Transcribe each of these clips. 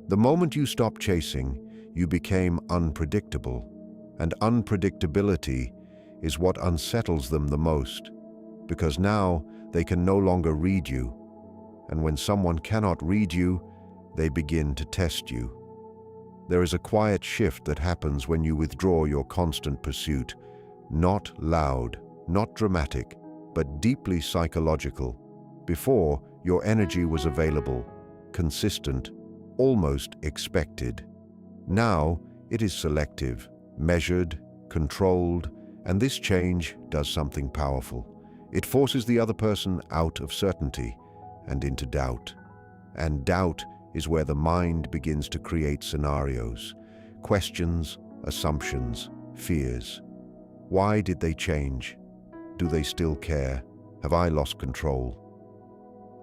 The moment you stopped chasing, you became unpredictable, and unpredictability is what unsettles them the most, because now they can no longer read you, and when someone cannot read you, they begin to test you. There is a quiet shift that happens when you withdraw your constant pursuit, not loud, not dramatic, but deeply psychological. Before, your energy was available, consistent, almost expected. Now, it is selective, measured, controlled, and this change does something powerful. It forces the other person out of certainty and into doubt. And doubt is where the mind begins to create scenarios, questions, assumptions, fears. Why did they change? Do they still care? Have I lost control?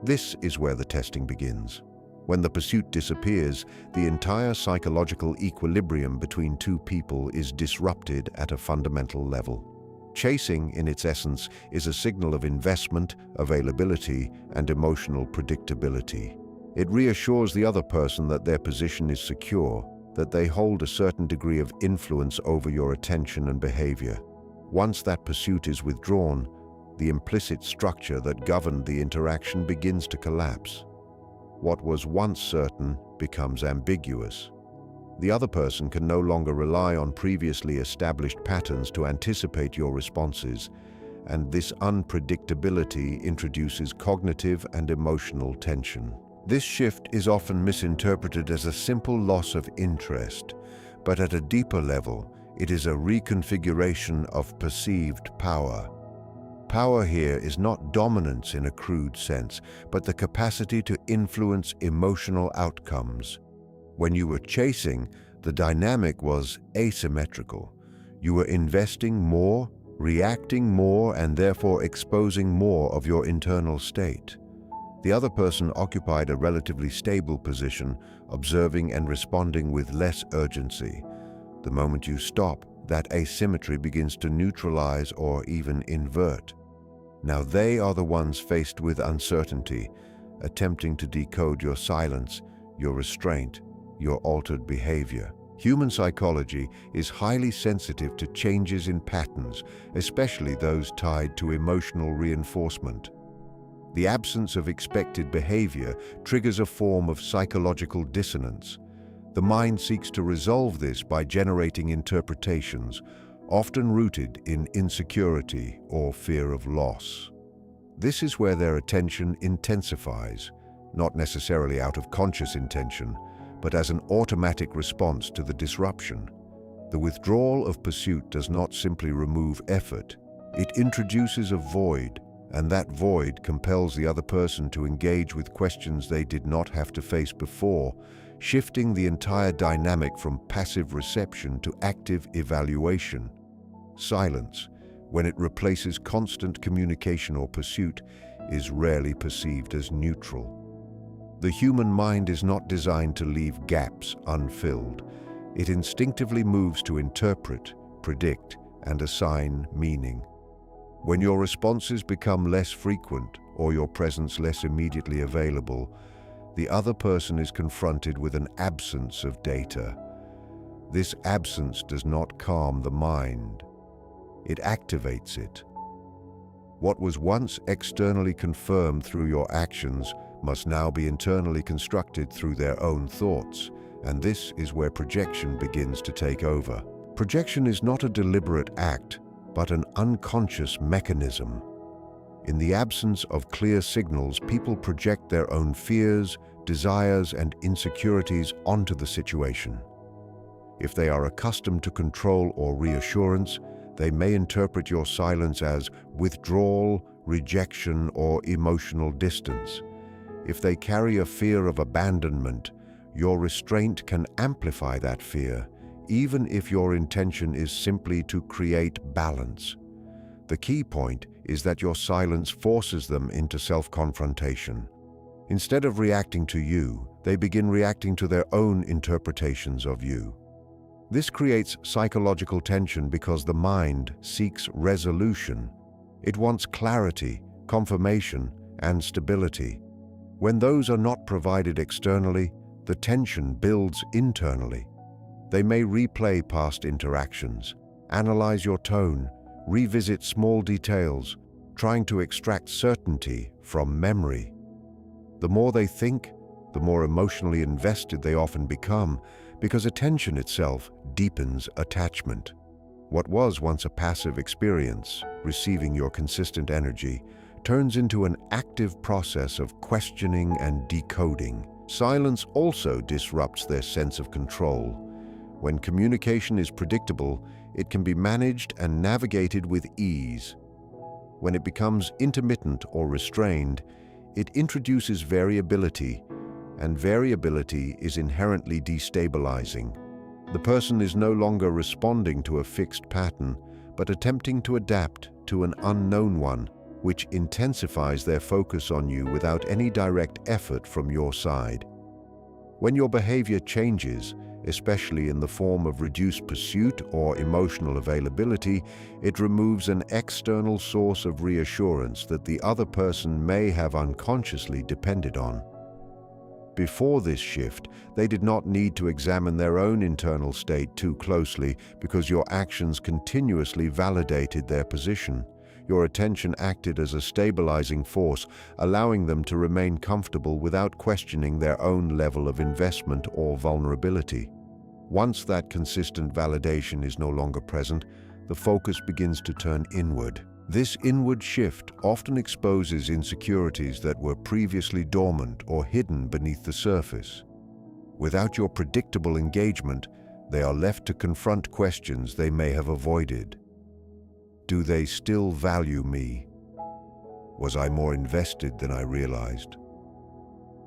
This is where the testing begins. When the pursuit disappears, the entire psychological equilibrium between two people is disrupted at a fundamental level. Chasing, in its essence, is a signal of investment, availability, and emotional predictability. It reassures the other person that their position is secure, that they hold a certain degree of influence over your attention and behavior. Once that pursuit is withdrawn, the implicit structure that governed the interaction begins to collapse. What was once certain becomes ambiguous. The other person can no longer rely on previously established patterns to anticipate your responses, and this unpredictability introduces cognitive and emotional tension. This shift is often misinterpreted as a simple loss of interest, but at a deeper level, it is a reconfiguration of perceived power. Power here is not dominance in a crude sense, but the capacity to influence emotional outcomes. When you were chasing, the dynamic was asymmetrical. You were investing more, reacting more, and therefore exposing more of your internal state. The other person occupied a relatively stable position, observing and responding with less urgency. The moment you stop, that asymmetry begins to neutralize or even invert. Now they are the ones faced with uncertainty, attempting to decode your silence, your restraint, your altered behavior. Human psychology is highly sensitive to changes in patterns, especially those tied to emotional reinforcement. The absence of expected behavior triggers a form of psychological dissonance. The mind seeks to resolve this by generating interpretations, often rooted in insecurity or fear of loss. This is where their attention intensifies, not necessarily out of conscious intention, but as an automatic response to the disruption. The withdrawal of pursuit does not simply remove effort. It introduces a void, and that void compels the other person to engage with questions they did not have to face before, shifting the entire dynamic from passive reception to active evaluation. Silence, when it replaces constant communication or pursuit, is rarely perceived as neutral. The human mind is not designed to leave gaps unfilled. It instinctively moves to interpret, predict, and assign meaning. When your responses become less frequent or your presence less immediately available, the other person is confronted with an absence of data. This absence does not calm the mind. It activates it. What was once externally confirmed through your actions must now be internally constructed through their own thoughts, and this is where projection begins to take over. Projection is not a deliberate act, but an unconscious mechanism. In the absence of clear signals, people project their own fears, desires, and insecurities onto the situation. If they are accustomed to control or reassurance, they may interpret your silence as withdrawal, rejection, or emotional distance. If they carry a fear of abandonment, your restraint can amplify that fear, even if your intention is simply to create balance. The key point is that your silence forces them into self-confrontation. Instead of reacting to you, they begin reacting to their own interpretations of you. This creates psychological tension because the mind seeks resolution. It wants clarity, confirmation, and stability. When those are not provided externally, The tension builds internally. They may replay past interactions, analyze your tone, revisit small details, trying to extract certainty from memory. The more they think, the more emotionally invested they often become, because attention itself deepens attachment. What was once a passive experience, receiving your consistent energy, turns into an active process of questioning and decoding. Silence also disrupts their sense of control. When communication is predictable, it can be managed and navigated with ease. When it becomes intermittent or restrained, it introduces variability, and variability is inherently destabilizing. The person is no longer responding to a fixed pattern, but attempting to adapt to an unknown one, which intensifies their focus on you without any direct effort from your side. When your behavior changes, especially in the form of reduced pursuit or emotional availability, it removes an external source of reassurance that the other person may have unconsciously depended on. Before this shift, they did not need to examine their own internal state too closely because your actions continuously validated their position. Your attention acted as a stabilizing force, allowing them to remain comfortable without questioning their own level of investment or vulnerability. Once that consistent validation is no longer present, the focus begins to turn inward. This inward shift often exposes insecurities that were previously dormant or hidden beneath the surface. Without your predictable engagement, they are left to confront questions they may have avoided. Do they still value me? Was I more invested than I realized?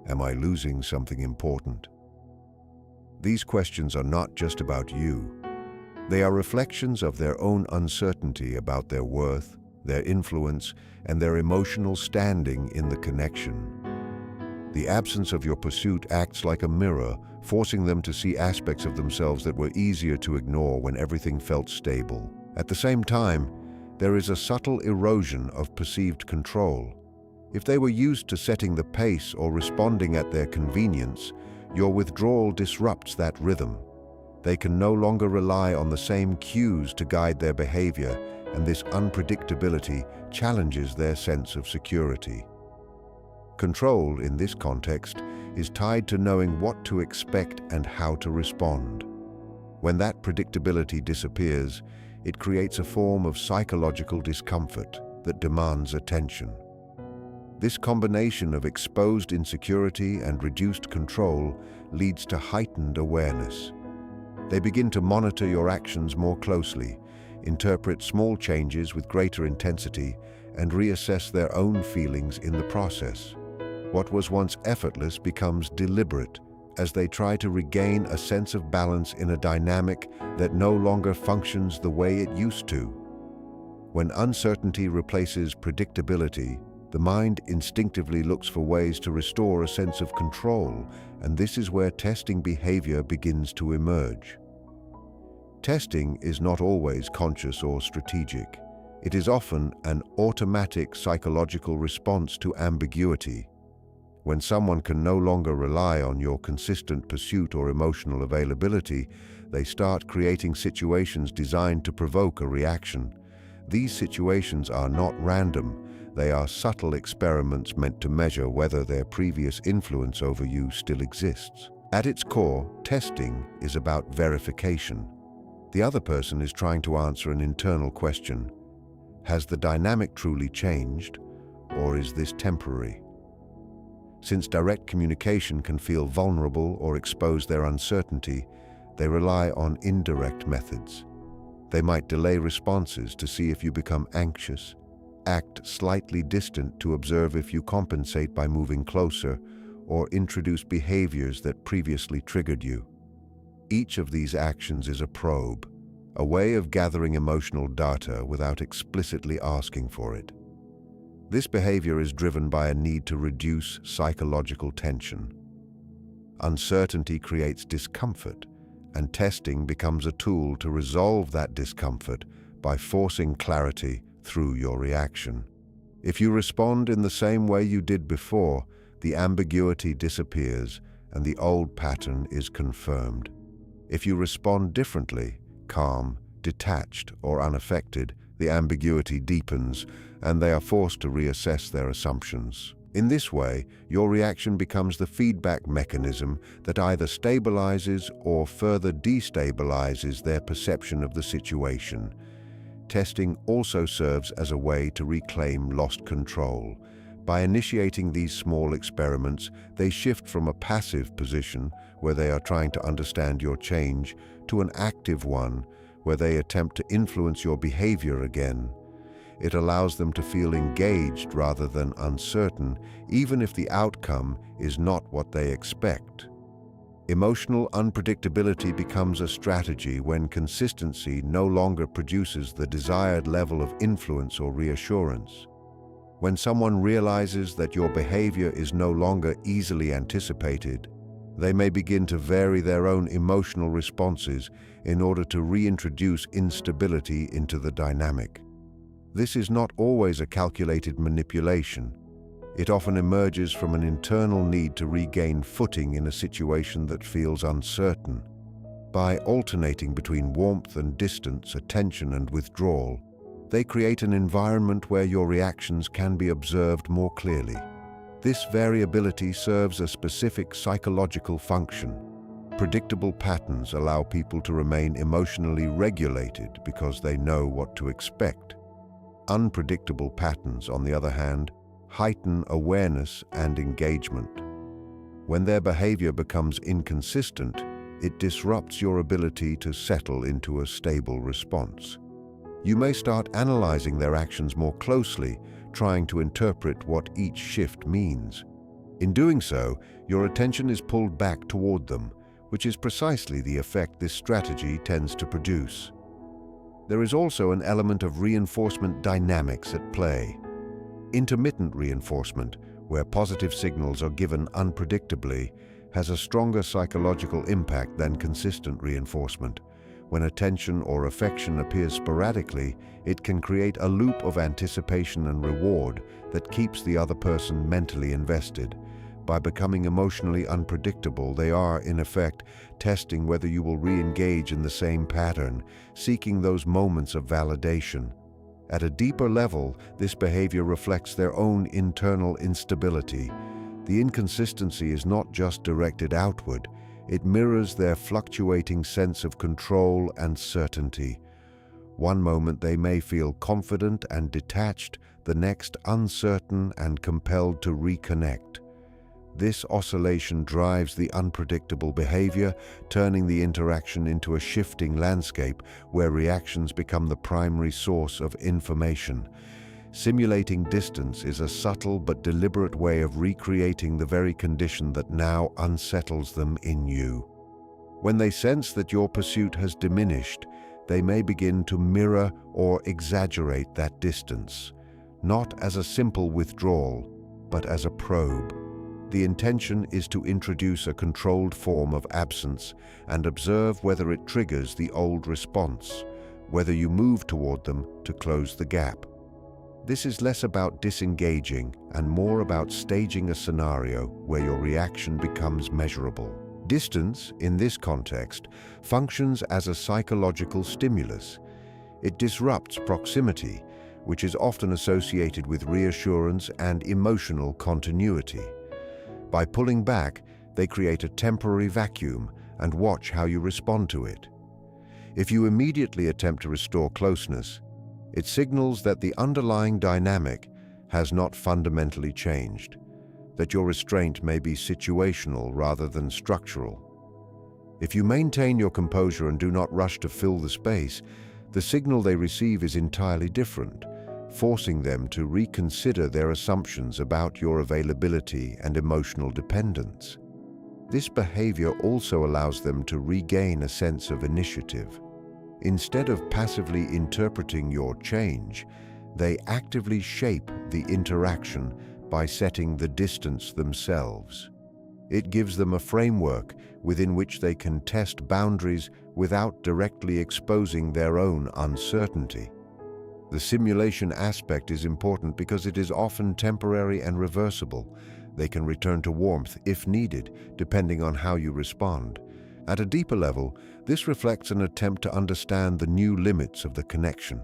Am I losing something important? These questions are not just about you. They are reflections of their own uncertainty about their worth, their influence, and their emotional standing in the connection. The absence of your pursuit acts like a mirror, forcing them to see aspects of themselves that were easier to ignore when everything felt stable. At the same time, there is a subtle erosion of perceived control. If they were used to setting the pace or responding at their convenience, your withdrawal disrupts that rhythm. They can no longer rely on the same cues to guide their behavior, and this unpredictability challenges their sense of security. Control, in this context, is tied to knowing what to expect and how to respond. When that predictability disappears, it creates a form of psychological discomfort that demands attention. This combination of exposed insecurity and reduced control leads to heightened awareness. They begin to monitor your actions more closely, interpret small changes with greater intensity, and reassess their own feelings in the process. What was once effortless becomes deliberate as they try to regain a sense of balance in a dynamic that no longer functions the way it used to. When uncertainty replaces predictability, the mind instinctively looks for ways to restore a sense of control, and this is where testing behavior begins to emerge. Testing is not always conscious or strategic. It is often an automatic psychological response to ambiguity. When someone can no longer rely on your consistent pursuit or emotional availability, they start creating situations designed to provoke a reaction. These situations are not random. They are subtle experiments meant to measure whether their previous influence over you still exists. At its core, testing is about verification. The other person is trying to answer an internal question. Has the dynamic truly changed, or is this temporary? Since direct communication can feel vulnerable or expose their uncertainty, they rely on indirect methods. They might delay responses to see if you become anxious, act slightly distant to observe if you compensate by moving closer, or introduce behaviors that previously triggered you. Each of these actions is a probe, a way of gathering emotional data without explicitly asking for it. This behavior is driven by a need to reduce psychological tension. Uncertainty creates discomfort, and testing becomes a tool to resolve that discomfort by forcing clarity through your reaction. If you respond in the same way you did before, the ambiguity disappears and the old pattern is confirmed. If you respond differently, calm, detached, or unaffected, the ambiguity deepens, and they are forced to reassess their assumptions. In this way, your reaction becomes the feedback mechanism that either stabilizes or further destabilizes their perception of the situation. Testing also serves as a way to reclaim lost control. By initiating these small experiments, they shift from a passive position, where they are trying to understand your change, to an active one, where they attempt to influence your behavior again. It allows them to feel engaged rather than uncertain, even if the outcome is not what they expect. Emotional unpredictability becomes a strategy when consistency no longer produces the desired level of influence or reassurance. When someone realizes that your behavior is no longer easily anticipated, they may begin to vary their own emotional responses in order to reintroduce instability into the dynamic. This is not always a calculated manipulation. It often emerges from an internal need to regain footing in a situation that feels uncertain. By alternating between warmth and distance, attention and withdrawal, they create an environment where your reactions can be observed more clearly. This variability serves a specific psychological function. Predictable patterns allow people to remain emotionally regulated because they know what to expect. Unpredictable patterns, on the other hand, heighten awareness and engagement. When their behavior becomes inconsistent, it disrupts your ability to settle into a stable response. You may start analyzing their actions more closely, trying to interpret what each shift means. In doing so, your attention is pulled back toward them, which is precisely the effect this strategy tends to produce. There is also an element of reinforcement dynamics at play. Intermittent reinforcement, where positive signals are given unpredictably, has a stronger psychological impact than consistent reinforcement. When attention or affection appears sporadically, it can create a loop of anticipation and reward that keeps the other person mentally invested. By becoming emotionally unpredictable, they are, in effect, testing whether you will re-engage in the same pattern, seeking those moments of validation. At a deeper level, this behavior reflects their own internal instability. The inconsistency is not just directed outward, it mirrors their fluctuating sense of control and certainty. One moment they may feel confident and detached, the next uncertain and compelled to reconnect. This oscillation drives the unpredictable behavior, turning the interaction into a shifting landscape where reactions become the primary source of information. Simulating distance is a subtle but deliberate way of recreating the very condition that now unsettles them in you. When they sense that your pursuit has diminished, they may begin to mirror or exaggerate that distance, not as a simple withdrawal, but as a probe. The intention is to introduce a controlled form of absence and observe whether it triggers the old response, whether you move toward them to close the gap. This is less about disengaging and more about staging a scenario where your reaction becomes measurable. Distance, in this context, functions as a psychological stimulus. It disrupts proximity, which is often associated with reassurance and emotional continuity. By pulling back, they create a temporary vacuum and watch how you respond to it. If you immediately attempt to restore closeness, it signals that the underlying dynamic has not fundamentally changed, that your restraint may be situational rather than structural. If you maintain your composure and do not rush to fill the space, the signal they receive is entirely different, forcing them to reconsider their assumptions about your availability and emotional dependence. This behavior also allows them to regain a sense of initiative. Instead of passively interpreting your change, they actively shape the interaction by setting the distance themselves. It gives them a framework within which they can test boundaries without directly exposing their own uncertainty. The simulation aspect is important because it is often temporary and reversible. They can return to warmth if needed, depending on how you respond. At a deeper level, this reflects an attempt to understand the new limits of the connection.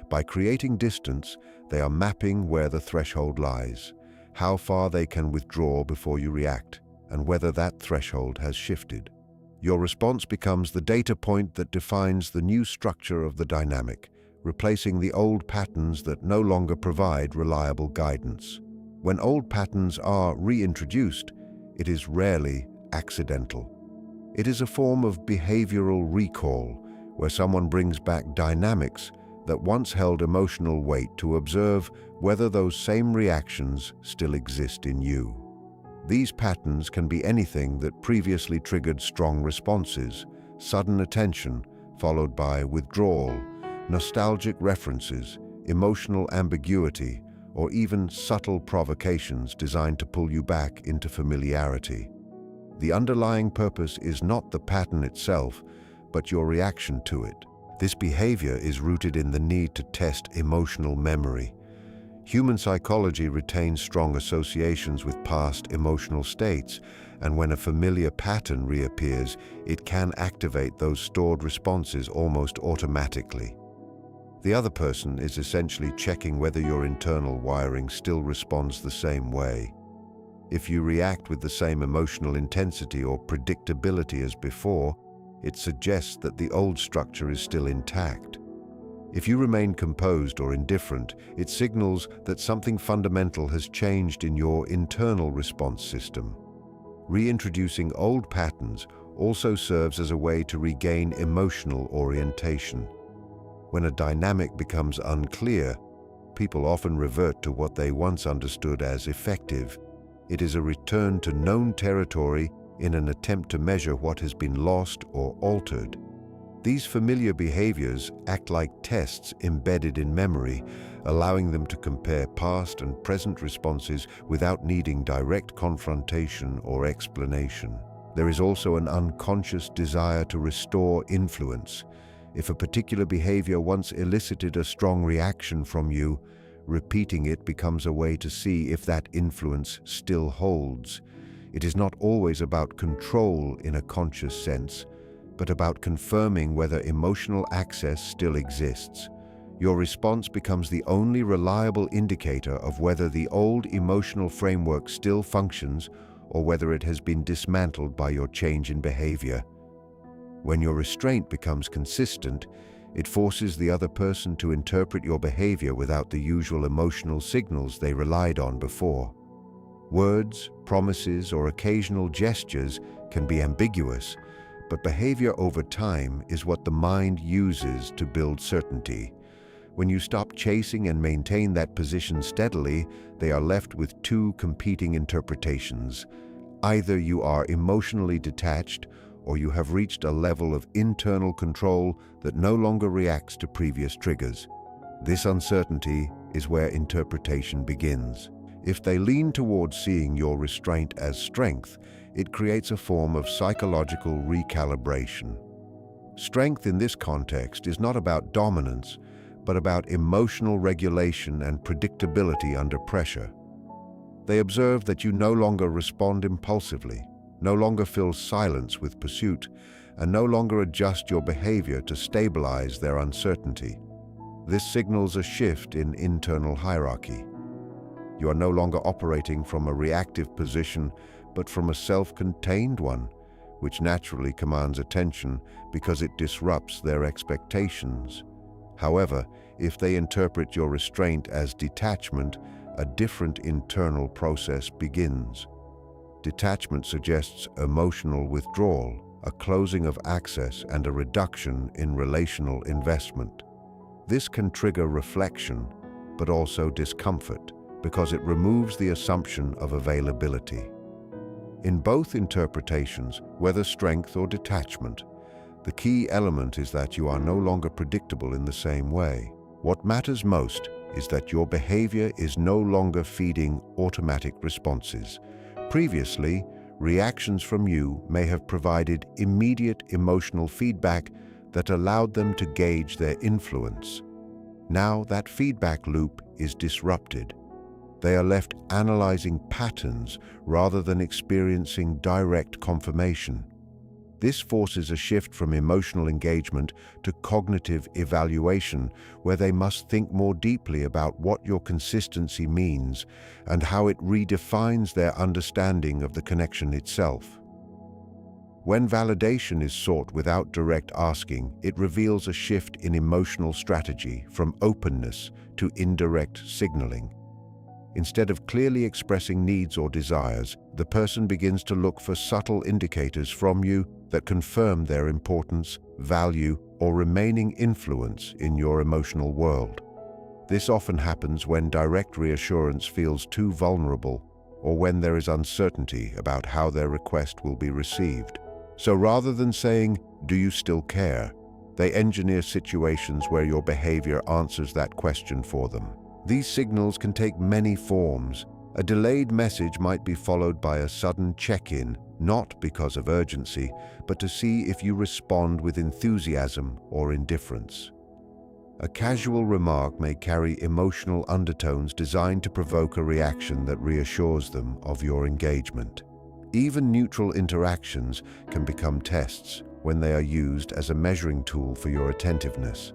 By creating distance, they are mapping where the threshold lies, how far they can withdraw before you react, and whether that threshold has shifted. Your response becomes the data point that defines the new structure of the dynamic, replacing the old patterns that no longer provide reliable guidance. When old patterns are reintroduced, it is rarely accidental. It is a form of behavioral recall, where someone brings back dynamics that once held emotional weight to observe whether those same reactions still exist in you. These patterns can be anything that previously triggered strong responses, sudden attention, followed by withdrawal, nostalgic references, emotional ambiguity, or even subtle provocations designed to pull you back into familiarity. The underlying purpose is not the pattern itself, but your reaction to it. This behavior is rooted in the need to test emotional memory. Human psychology retains strong associations with past emotional states, and when a familiar pattern reappears, it can activate those stored responses almost automatically. The other person is essentially checking whether your internal wiring still responds the same way. If you react with the same emotional intensity or predictability as before, it suggests that the old structure is still intact. If you remain composed or indifferent, it signals that something fundamental has changed in your internal response system. Reintroducing old patterns also serves as a way to regain emotional orientation. When a dynamic becomes unclear, people often revert to what they once understood as effective. It is a return to known territory in an attempt to measure what has been lost or altered. These familiar behaviors act like tests embedded in memory, allowing them to compare past and present responses without needing direct confrontation or explanation. There is also an unconscious desire to restore influence. If a particular behavior once elicited a strong reaction from you, repeating it becomes a way to see if that influence still holds. It is not always about control in a conscious sense, but about confirming whether emotional access still exists. Your response becomes the only reliable indicator of whether the old emotional framework still functions or whether it has been dismantled by your change in behavior. When your restraint becomes consistent, it forces the other person to interpret your behavior without the usual emotional signals they relied on before. Words, promises, or occasional gestures can be ambiguous, but behavior over time is what the mind uses to build certainty. When you stop chasing and maintain that position steadily, they are left with two competing interpretations. Either you are emotionally detached, or you have reached a level of internal control that no longer reacts to previous triggers. This uncertainty is where interpretation begins. If they lean towards seeing your restraint as strength, it creates a form of psychological recalibration. Strength in this context is not about dominance, but about emotional regulation and predictability under pressure. They observe that you no longer respond impulsively, no longer fill silence with pursuit, and no longer adjust your behavior to stabilize their uncertainty. This signals a shift in internal hierarchy. You are no longer operating from a reactive position, but from a self-contained one, which naturally commands attention because it disrupts their expectations. However, if they interpret your restraint as detachment, a different internal process begins. Detachment suggests emotional withdrawal, a closing of access, and a reduction in relational investment. This can trigger reflection, but also discomfort, because it removes the assumption of availability. In both interpretations, whether strength or detachment, the key element is that you are no longer predictable in the same way. What matters most is that your behavior is no longer feeding automatic responses. Previously, reactions from you may have provided immediate emotional feedback that allowed them to gauge their influence. Now that feedback loop is disrupted. They are left analyzing patterns rather than experiencing direct confirmation. This forces a shift from emotional engagement to cognitive evaluation, where they must think more deeply about what your consistency means and how it redefines their understanding of the connection itself. When validation is sought without direct asking, it reveals a shift in emotional strategy from openness to indirect signaling. Instead of clearly expressing needs or desires, the person begins to look for subtle indicators from you that confirm their importance, value, or remaining influence in your emotional world. This often happens when direct reassurance feels too vulnerable or when there is uncertainty about how their request will be received. So rather than saying, "Do you still care?" they engineer situations where your behavior answers that question for them. These signals can take many forms. A delayed message might be followed by a sudden check-in, not because of urgency, but to see if you respond with enthusiasm or indifference. A casual remark may carry emotional undertones designed to provoke a reaction that reassures them of your engagement. Even neutral interactions can become tests when they are used as a measuring tool for your attentiveness.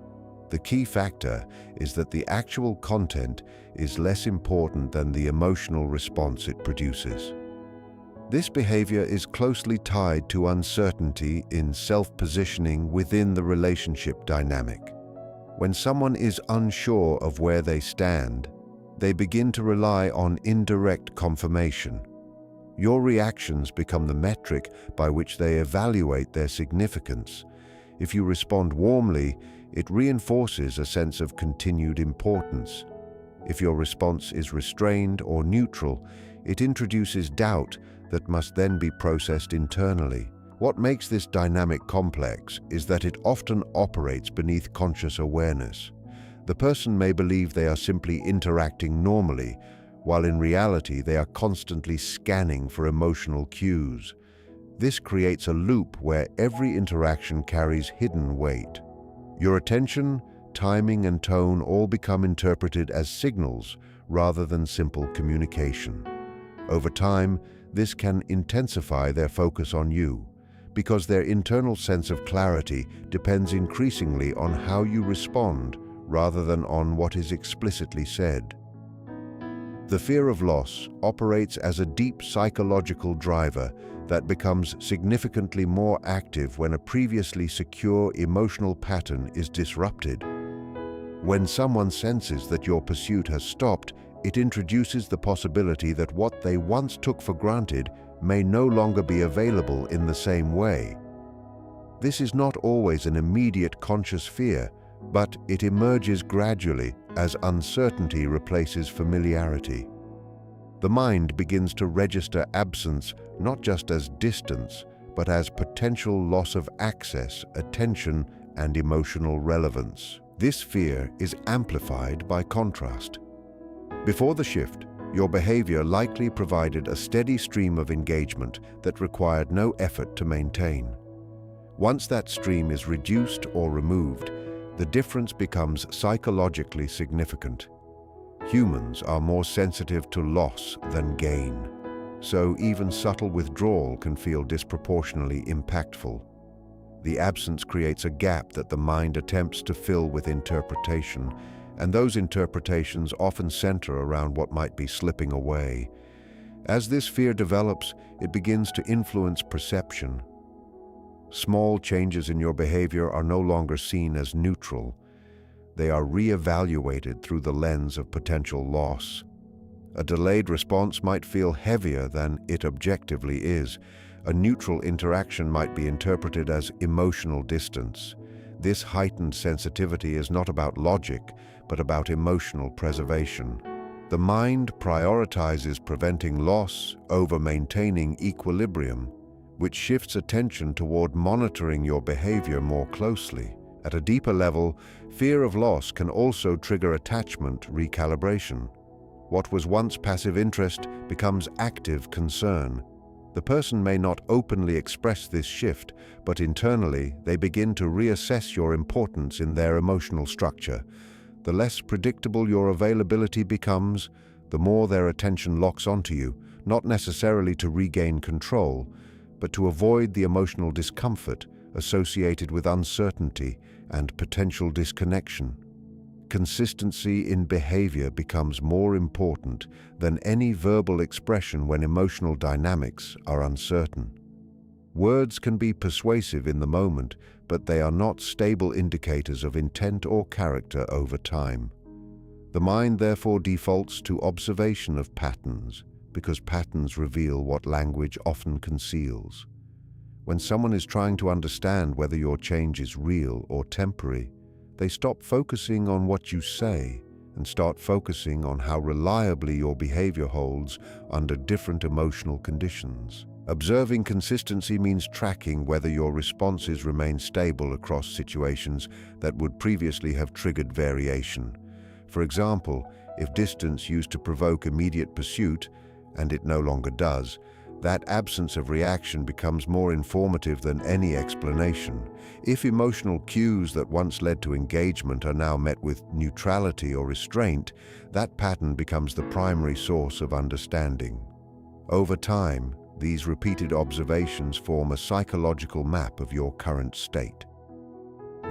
The key factor is that the actual content is less important than the emotional response it produces. This behavior is closely tied to uncertainty in self-positioning within the relationship dynamic. When someone is unsure of where they stand, they begin to rely on indirect confirmation. Your reactions become the metric by which they evaluate their significance. If you respond warmly, it reinforces a sense of continued importance. If your response is restrained or neutral, it introduces doubt that must then be processed internally. What makes this dynamic complex is that it often operates beneath conscious awareness. The person may believe they are simply interacting normally, while in reality they are constantly scanning for emotional cues. This creates a loop where every interaction carries hidden weight. Your attention, timing, and tone all become interpreted as signals rather than simple communication. Over time, this can intensify their focus on you, because their internal sense of clarity depends increasingly on how you respond rather than on what is explicitly said. The fear of loss operates as a deep psychological driver that becomes significantly more active when a previously secure emotional pattern is disrupted. When someone senses that your pursuit has stopped, it introduces the possibility that what they once took for granted may no longer be available in the same way. This is not always an immediate conscious fear, but it emerges gradually as uncertainty replaces familiarity. The mind begins to register absence not just as distance, but as potential loss of access, attention, and emotional relevance. This fear is amplified by contrast. Before the shift, your behavior likely provided a steady stream of engagement that required no effort to maintain. Once that stream is reduced or removed, the difference becomes psychologically significant. Humans are more sensitive to loss than gain, so even subtle withdrawal can feel disproportionately impactful. The absence creates a gap that the mind attempts to fill with interpretation, and those interpretations often center around what might be slipping away. As this fear develops, it begins to influence perception. Small changes in your behavior are no longer seen as neutral. They are re-evaluated through the lens of potential loss. A delayed response might feel heavier than it objectively is. A neutral interaction might be interpreted as emotional distance. This heightened sensitivity is not about logic, but about emotional preservation. The mind prioritizes preventing loss over maintaining equilibrium, which shifts attention toward monitoring your behavior more closely. At a deeper level, fear of loss can also trigger attachment recalibration. What was once passive interest becomes active concern. The person may not openly express this shift, but internally they begin to reassess your importance in their emotional structure. The less predictable your availability becomes, the more their attention locks onto you, not necessarily to regain control, but to avoid the emotional discomfort associated with uncertainty and potential disconnection. Consistency in behavior becomes more important than any verbal expression when emotional dynamics are uncertain. Words can be persuasive in the moment, but they are not stable indicators of intent or character over time. The mind therefore defaults to observation of patterns, because patterns reveal what language often conceals. When someone is trying to understand whether your change is real or temporary, they stop focusing on what you say and start focusing on how reliably your behavior holds under different emotional conditions. Observing consistency means tracking whether your responses remain stable across situations that would previously have triggered variation. For example, if distance used to provoke immediate pursuit, and it no longer does, that absence of reaction becomes more informative than any explanation. If emotional cues that once led to engagement are now met with neutrality or restraint, that pattern becomes the primary source of understanding. Over time, these repeated observations form a psychological map of your current state.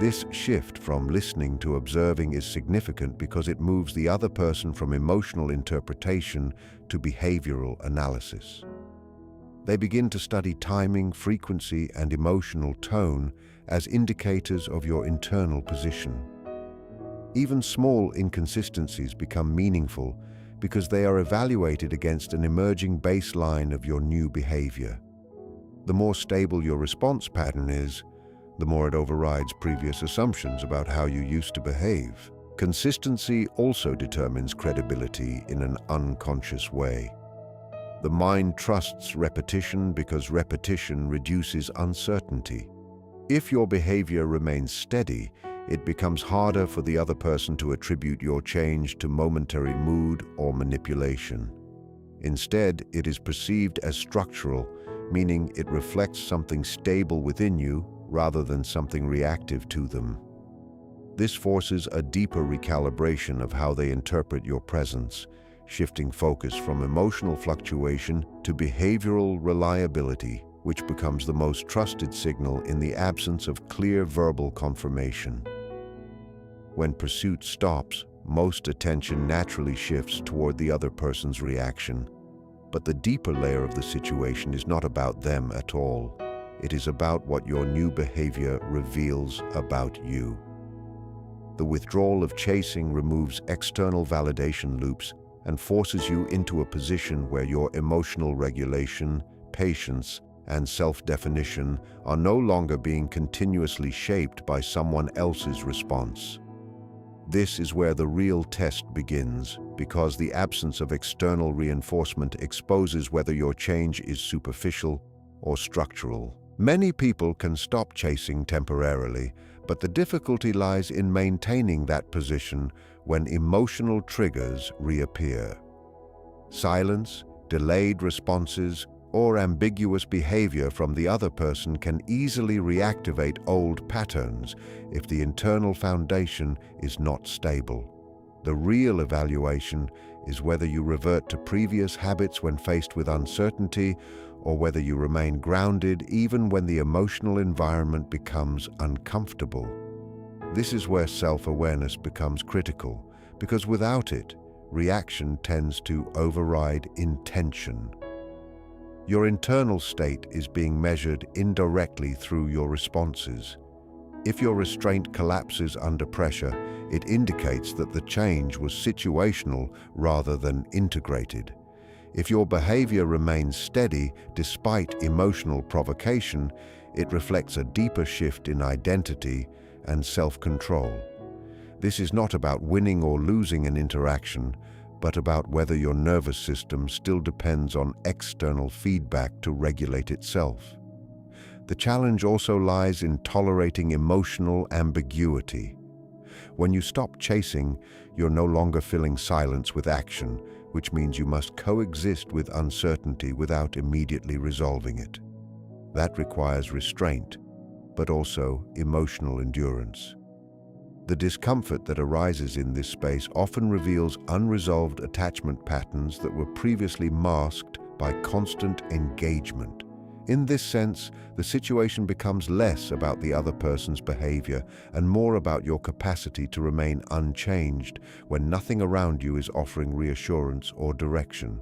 This shift from listening to observing is significant because it moves the other person from emotional interpretation to behavioral analysis. They begin to study timing, frequency, and emotional tone as indicators of your internal position. Even small inconsistencies become meaningful because they are evaluated against an emerging baseline of your new behavior. The more stable your response pattern is, the more it overrides previous assumptions about how you used to behave. Consistency also determines credibility in an unconscious way. The mind trusts repetition because repetition reduces uncertainty. If your behavior remains steady, it becomes harder for the other person to attribute your change to momentary mood or manipulation. Instead, it is perceived as structural, meaning it reflects something stable within you rather than something reactive to them. This forces a deeper recalibration of how they interpret your presence, shifting focus from emotional fluctuation to behavioral reliability, which becomes the most trusted signal in the absence of clear verbal confirmation. When pursuit stops, most attention naturally shifts toward the other person's reaction. But the deeper layer of the situation is not about them at all. It is about what your new behavior reveals about you. The withdrawal of chasing removes external validation loops and forces you into a position where your emotional regulation, patience, and self-definition are no longer being continuously shaped by someone else's response. This is where the real test begins, because the absence of external reinforcement exposes whether your change is superficial or structural. Many people can stop chasing temporarily, but the difficulty lies in maintaining that position when emotional triggers reappear. Silence, delayed responses, or ambiguous behavior from the other person can easily reactivate old patterns if the internal foundation is not stable. The real evaluation is whether you revert to previous habits when faced with uncertainty, or whether you remain grounded even when the emotional environment becomes uncomfortable. This is where self-awareness becomes critical, because without it, reaction tends to override intention. Your internal state is being measured indirectly through your responses. If your restraint collapses under pressure, it indicates that the change was situational rather than integrated. If your behavior remains steady despite emotional provocation, it reflects a deeper shift in identity and self-control. This is not about winning or losing an interaction, but about whether your nervous system still depends on external feedback to regulate itself. The challenge also lies in tolerating emotional ambiguity. When you stop chasing, you're no longer filling silence with action, which means you must coexist with uncertainty without immediately resolving it. That requires restraint, but also emotional endurance. The discomfort that arises in this space often reveals unresolved attachment patterns that were previously masked by constant engagement. In this sense, the situation becomes less about the other person's behavior and more about your capacity to remain unchanged when nothing around you is offering reassurance or direction.